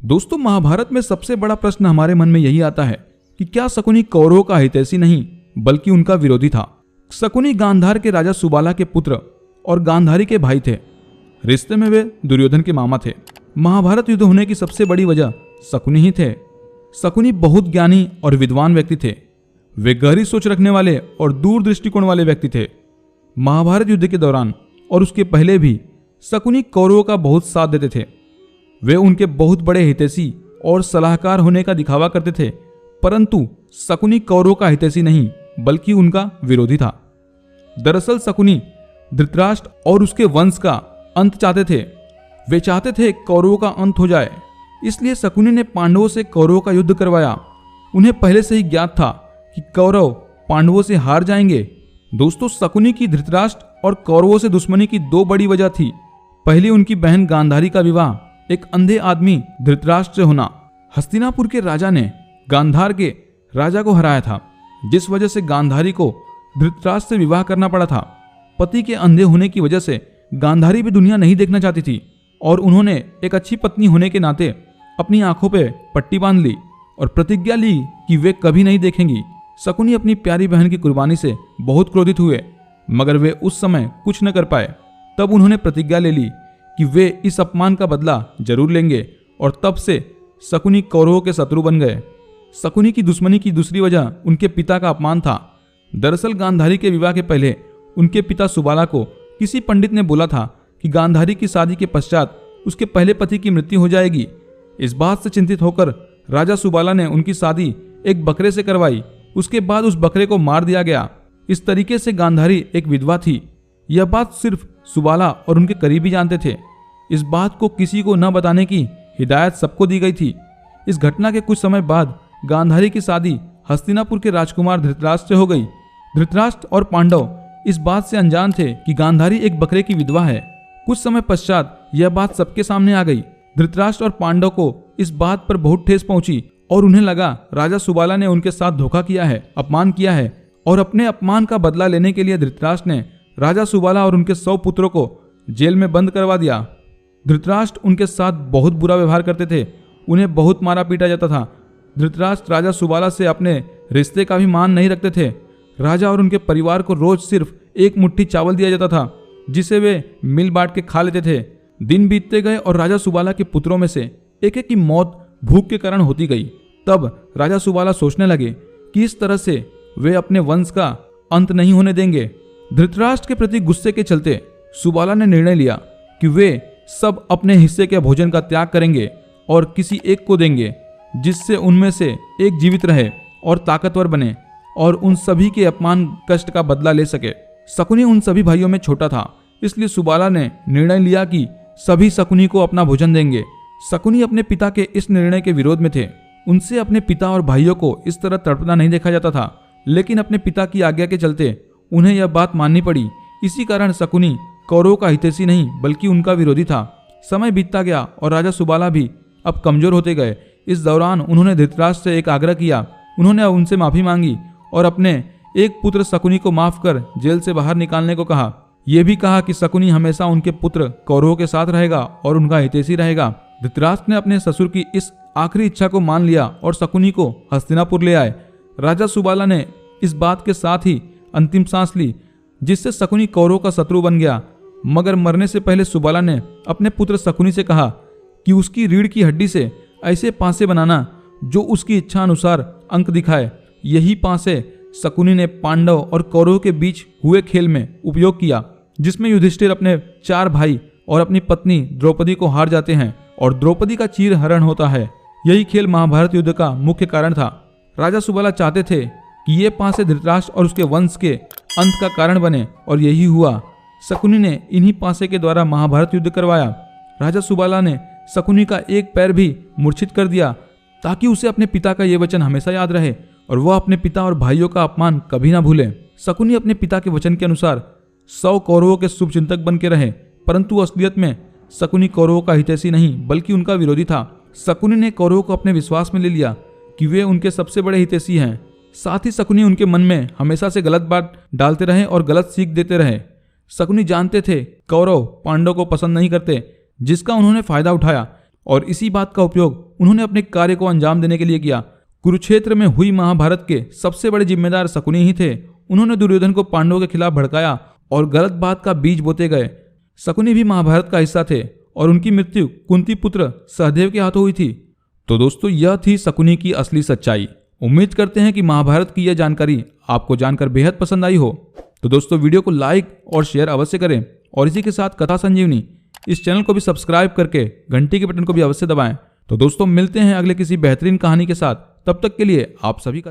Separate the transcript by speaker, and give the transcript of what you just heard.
Speaker 1: दोस्तों, महाभारत में सबसे बड़ा प्रश्न हमारे मन में यही आता है कि क्या शकुनी कौरवों का हितैषी नहीं बल्कि उनका विरोधी था। शकुनी गांधार के राजा सुबाला के पुत्र और गांधारी के भाई थे। रिश्ते में वे दुर्योधन के मामा थे। महाभारत युद्ध होने की सबसे बड़ी वजह शकुनी ही थे। शकुनी बहुत ज्ञानी और विद्वान व्यक्ति थे। वे गहरी सोच रखने वाले और दूर दृष्टिकोण वाले व्यक्ति थे। महाभारत युद्ध के दौरान और उसके पहले भी शकुनी कौरवों का बहुत साथ देते थे। वे उनके बहुत बड़े हितैषी और सलाहकार होने का दिखावा करते थे, परंतु शकुनी कौरवों का हितैषी नहीं बल्कि उनका विरोधी था। दरअसल शकुनी धृतराष्ट्र और उसके वंश का अंत चाहते थे। वे चाहते थे कौरवों का अंत हो जाए, इसलिए शकुनी ने पांडवों से कौरवों का युद्ध करवाया। उन्हें पहले से ही ज्ञात था कि कौरव पांडवों से हार जाएंगे। दोस्तों, शकुनी की धृतराष्ट्र और कौरवों से दुश्मनी की दो बड़ी वजह थी। पहली, उनकी बहन गांधारी का विवाह एक अंधे आदमी धृतराष्ट्र से होना। हस्तिनापुर के राजा ने गांधार के राजा को हराया था, जिस वजह से गांधारी को धृतराष्ट्र से विवाह करना पड़ा था। पति के अंधे होने की वजह से गांधारी भी दुनिया नहीं देखना चाहती थी और उन्होंने एक अच्छी पत्नी होने के नाते अपनी आंखों पे पट्टी बांध ली और प्रतिज्ञा ली कि वे कभी नहीं देखेंगी। शकुनी अपनी प्यारी बहन की कुर्बानी से बहुत क्रोधित हुए, मगर वे उस समय कुछ न कर पाए। तब उन्होंने प्रतिज्ञा ले ली कि वे इस अपमान का बदला जरूर लेंगे और तब से शकुनी कौरवों के शत्रु बन गए। शकुनी की दुश्मनी की दूसरी वजह उनके पिता का अपमान था। दरअसल गांधारी के विवाह के पहले उनके पिता सुबाला को किसी पंडित ने बोला था कि गांधारी की शादी के पश्चात उसके पहले पति की मृत्यु हो जाएगी। इस बात से चिंतित होकर राजा सुबाला ने उनकी शादी एक बकरे से करवाई। उसके बाद उस बकरे को मार दिया गया। इस तरीके से गांधारी एक विधवा थी। यह बात सिर्फ सुबाला और उनके करीबी जानते थे। इस बात को किसी को न बताने की हिदायत सबको दी गई थी। इस घटना के कुछ समय बाद गांधारी की शादी हस्तिनापुर के राजकुमार धृतराष्ट्र से हो गई। धृतराष्ट्र और पांडव इस बात से अनजान थे कि गांधारी एक बकरे की विधवा है। कुछ समय पश्चात यह बात सबके सामने आ गई। धृतराष्ट्र और पांडव को इस बात पर बहुत ठेस पहुंची और उन्हें लगा राजा सुबाला ने उनके साथ धोखा किया है, अपमान किया है। और अपने अपमान का बदला लेने के लिए धृतराष्ट्र ने राजा सुबाला और उनके 100 पुत्रों को जेल में बंद करवा दिया। धृतराष्ट्र उनके साथ बहुत बुरा व्यवहार करते थे। उन्हें बहुत मारा पीटा जाता था। धृतराष्ट्र राजा सुबाला से अपने रिश्ते का भी मान नहीं रखते थे। राजा और उनके परिवार को रोज सिर्फ एक मुट्ठी चावल दिया जाता था, जिसे वे मिल बांट के खा लेते थे। दिन बीतते गए और राजा सुबाला के पुत्रों में से एक एक की मौत भूख के कारण होती गई। तब राजा सुबाला सोचने लगे कि इस तरह से वे अपने वंश का अंत नहीं होने देंगे। धृतराष्ट्र के प्रति गुस्से के चलते सुबाला ने निर्णय लिया कि वे सब अपने हिस्से के भोजन का त्याग करेंगे और किसी एक को देंगे, जिससे उनमें से एक जीवित रहे और ताकतवर बने और उन सभी के अपमान कष्ट का बदला ले सके। शकुनी उन सभी भाइयों में छोटा था, इसलिए सुबाला ने निर्णय लिया कि सभी शकुनी को अपना भोजन देंगे। शकुनी अपने पिता के इस निर्णय के विरोध में थे। उनसे अपने पिता और भाइयों को इस तरह तड़पना नहीं देखा जाता था, लेकिन अपने पिता की आज्ञा के चलते उन्हें यह बात माननी पड़ी। इसी कारण शकुनी कौरवों का हितैषी नहीं बल्कि उनका विरोधी था। समय बीतता गया और राजा सुबाला भी अब कमजोर होते गए। इस दौरान उन्होंने धृतराष्ट्र से एक आग्रह किया। उन्होंने उनसे माफी मांगी और अपने एक पुत्र शकुनी को माफ कर जेल से बाहर निकालने को कहा। यह भी कहा कि शकुनी हमेशा उनके पुत्र कौरवों के साथ रहेगा और उनका हितैषी रहेगा। धृतराष्ट्र ने अपने ससुर की इस आखिरी इच्छा को मान लिया और शकुनी को हस्तिनापुर ले आए। राजा सुबाला ने इस बात के साथ ही अंतिम सांस ली, जिससे शकुनी कौरवों का शत्रु बन गया। मगर मरने से पहले सुबाला ने अपने पुत्र शकुनी से कहा कि उसकी रीढ़ की हड्डी से ऐसे पासे बनाना जो उसकी इच्छा अनुसार अंक दिखाए। यही पासे शकुनी ने पांडव और कौरवों के बीच हुए खेल में उपयोग किया, जिसमें युधिष्ठिर अपने 4 भाई और अपनी पत्नी द्रौपदी को हार जाते हैं और द्रौपदी का चीर हरण होता है। यही खेल महाभारत युद्ध का मुख्य कारण था। राजा सुबाला चाहते थे कि ये पासे धृतराष्ट्र और उसके वंश के अंत का कारण बने और यही हुआ। शकुनी ने इन्हीं पासे के द्वारा महाभारत युद्ध करवाया। राजा सुबाला ने शकुनी का एक पैर भी मूर्छित कर दिया ताकि उसे अपने पिता का ये वचन हमेशा याद रहे और वह अपने पिता और भाइयों का अपमान कभी ना भूले। शकुनी अपने पिता के वचन के अनुसार 100 कौरवों के शुभचिंतक बन के रहे, परंतु असलियत में शकुनी कौरवों का हितैषी नहीं बल्कि उनका विरोधी था। शकुनी ने कौरवों को अपने विश्वास में ले लिया कि वे उनके सबसे बड़े हितैषी हैं। साथ ही शकुनी उनके मन में हमेशा से गलत बात डालते रहे और गलत सीख देते रहे। शकुनी जानते थे कौरव पांडव को पसंद नहीं करते, जिसका उन्होंने फायदा उठाया और इसी बात का उपयोग उन्होंने अपने कार्य को अंजाम देने के लिए किया। कुरुक्षेत्र में हुई महाभारत के सबसे बड़े जिम्मेदार शकुनी ही थे। उन्होंने दुर्योधन को पांडवों के खिलाफ भड़काया और गलत बात का बीज बोते गए। शकुनी भी महाभारत का हिस्सा थे और उनकी मृत्यु कुंती पुत्र सहदेव के हाथों हुई थी। तो दोस्तों, यह थी शकुनी की असली सच्चाई। उम्मीद करते हैं कि महाभारत की यह जानकारी आपको जानकर बेहद पसंद आई हो। तो दोस्तों, वीडियो को लाइक और शेयर अवश्य करें और इसी के साथ कथा संजीवनी इस चैनल को भी सब्सक्राइब करके घंटी के बटन को भी अवश्य दबाएं। तो दोस्तों, मिलते हैं अगले किसी बेहतरीन कहानी के साथ। तब तक के लिए आप सभी का